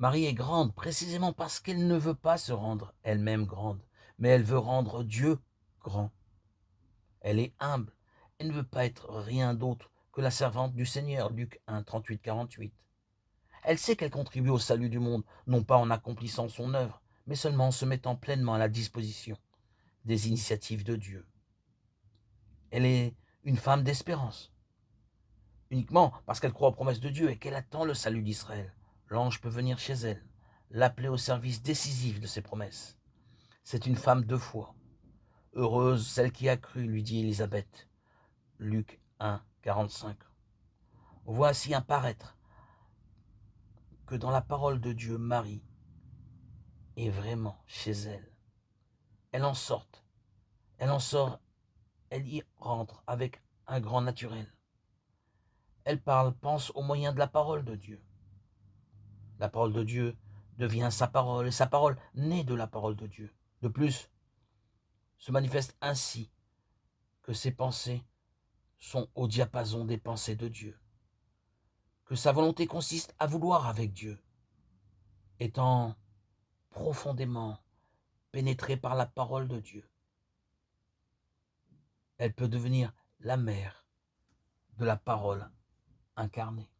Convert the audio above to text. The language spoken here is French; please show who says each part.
Speaker 1: Marie est grande précisément parce qu'elle ne veut pas se rendre elle-même grande, mais elle veut rendre Dieu grand. Elle est humble. Elle ne veut pas être rien d'autre que la servante du Seigneur, Luc 1, 38-48. Elle sait qu'elle contribue au salut du monde, non pas en accomplissant son œuvre, mais seulement en se mettant pleinement à la disposition des initiatives de Dieu. Elle est une femme d'espérance, uniquement parce qu'elle croit aux promesses de Dieu et qu'elle attend le salut d'Israël. L'ange peut venir chez elle, l'appeler au service décisif de ses promesses. C'est une femme de foi. Heureuse celle qui a cru, lui dit Élisabeth. Luc 1, 45. On voit ainsi apparaître que dans la parole de Dieu, Marie est vraiment chez elle. Elle en sort, elle en sort, elle y rentre avec un grand naturel. Elle parle, pense au moyen de la parole de Dieu. La parole de Dieu devient sa parole et sa parole naît de la parole de Dieu. De plus, se manifeste ainsi que ses pensées sont au diapason des pensées de Dieu, que sa volonté consiste à vouloir avec Dieu, étant profondément pénétrée par la parole de Dieu. Elle peut devenir la mère de la parole incarnée.